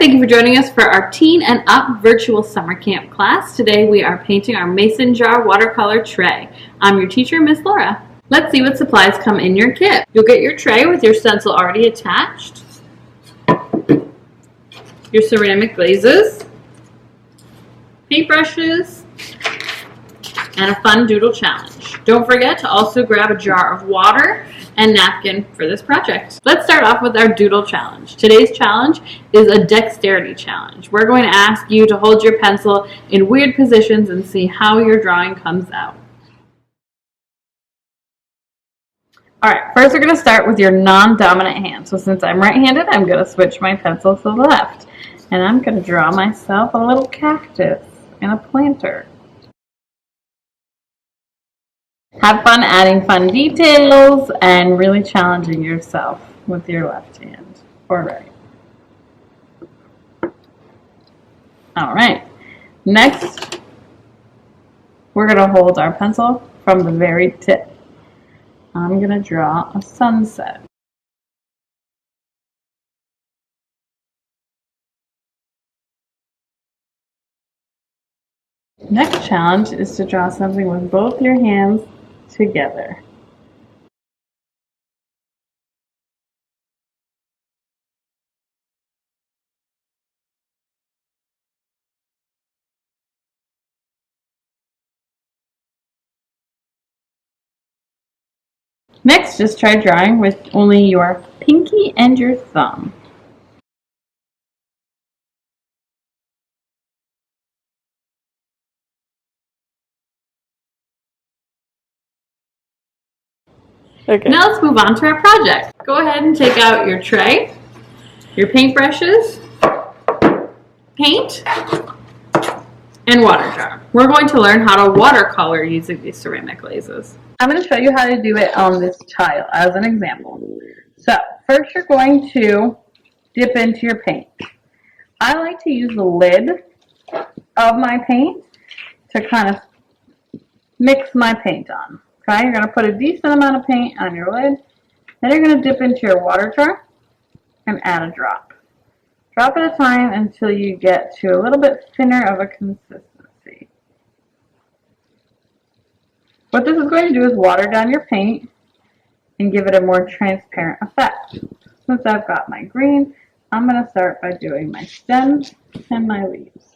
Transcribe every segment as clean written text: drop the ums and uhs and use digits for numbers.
thank you for joining us for our Teen and Up virtual summer camp class. Today we are painting our mason jar watercolor tray. I'm your teacher, Miss Laura. Let's see what supplies come in your kit. You'll get your tray with your stencil already attached, your ceramic glazes, paintbrushes, and a fun doodle challenge. Don't forget to also grab a jar of water and napkin for this project. Let's start off with our doodle challenge. Today's challenge is a dexterity challenge. We're going to ask you to hold your pencil in weird positions and see how your drawing comes out. Alright, first we're going to start with your non-dominant hand. So since I'm right-handed, I'm going to switch my pencil to the left. And I'm going to draw myself a little cactus and a planter. Have fun adding fun details and really challenging yourself with your left hand or right. Alright, next we're going to hold our pencil from the very tip. I'm going to draw a sunset. Next challenge is to draw something with both your hands together. Next, just try drawing with only your pinky and your thumb. Okay. Now let's move on to our project. Go ahead and take out your tray, your paintbrushes, paint, and water jar. We're going to learn how to watercolor using these ceramic glazes. I'm going to show you how to do it on this tile as an example. So first you're going to dip into your paint. I like to use the lid of my paint to kind of mix my paint on. Okay, you're going to put a decent amount of paint on your lid. Then you're going to dip into your water jar and add a drop. Drop at a time until you get to a little bit thinner of a consistency. What this is going to do is water down your paint and give it a more transparent effect. Since I've got my green, I'm going to start by doing my stems and my leaves.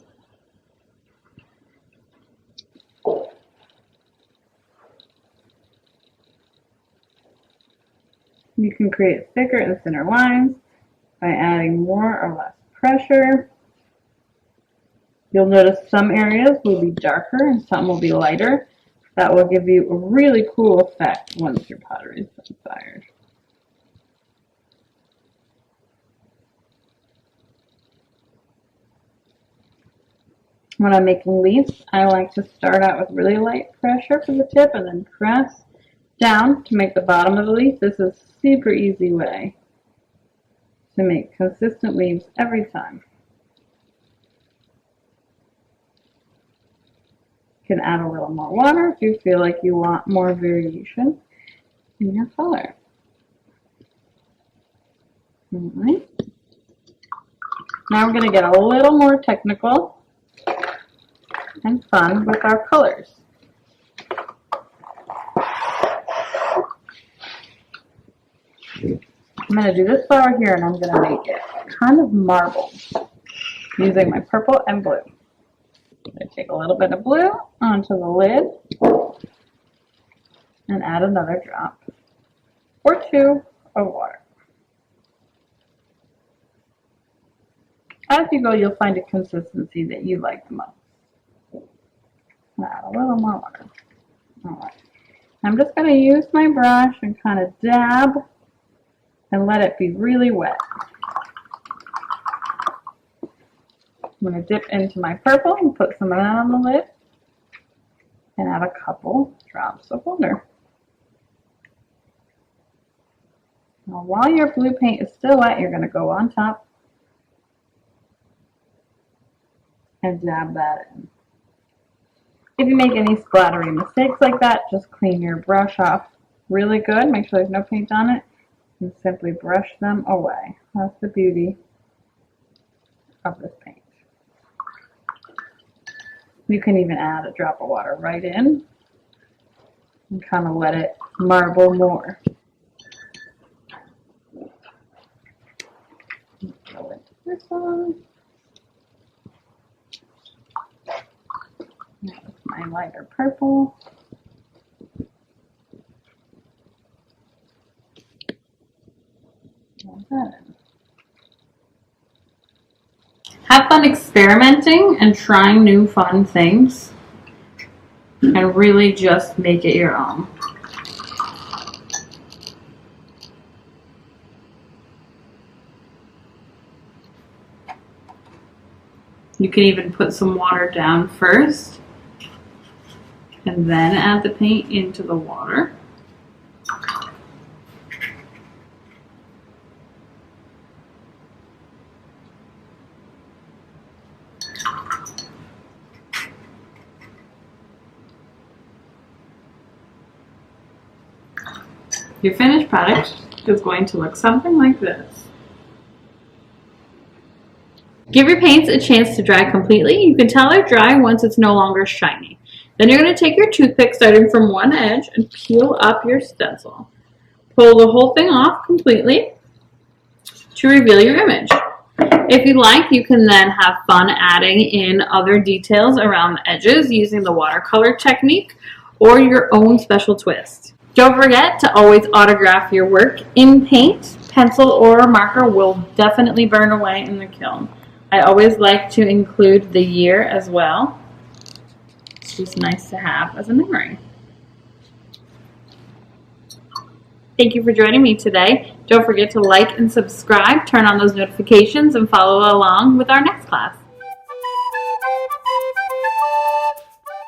You can create thicker and thinner lines by adding more or less pressure. You'll notice some areas will be darker and some will be lighter. That will give you a really cool effect once your pottery is been fired. When I'm making leaves, I like to start out with really light pressure for the tip and then press down to make the bottom of the leaf. This is a super easy way to make consistent leaves every time. You can add a little more water if you feel like you want more variation in your color. Alright. Now we're going to get a little more technical and fun with our colors. I'm going to do this flower here and I'm going to make it kind of marbled using my purple and blue. I'm going to take a little bit of blue onto the lid and add another drop or two of water. As you go, you'll find a consistency that you like the most. Add a little more water. Alright. I'm just going to use my brush and kind of dab and let it be really wet. I'm going to dip into my purple and put some of that on the lid and add a couple drops of water. Now while your blue paint is still wet, you're going to go on top and dab that in. If you make any splattery mistakes like that, just clean your brush off really good. Make sure there's no paint on it and simply brush them away. That's the beauty of this paint. You can even add a drop of water right in and kind of let it marble more. Go into this one. Now with my lighter purple. Have fun experimenting and trying new fun things, and really just make it your own. You can even put some water down first and then add the paint into the water. Your finished product is going to look something like this. Give your paints a chance to dry completely. You can tell they're dry once it's no longer shiny. Then you're going to take your toothpick starting from one edge and peel up your stencil. Pull the whole thing off completely to reveal your image. If you like, you can then have fun adding in other details around the edges using the watercolor technique or your own special twist. Don't forget to always autograph your work in paint. Pencil or marker will definitely burn away in the kiln. I always like to include the year as well. It's just nice to have as a memory. Thank you for joining me today. Don't forget to like and subscribe, turn on those notifications, and follow along with our next class.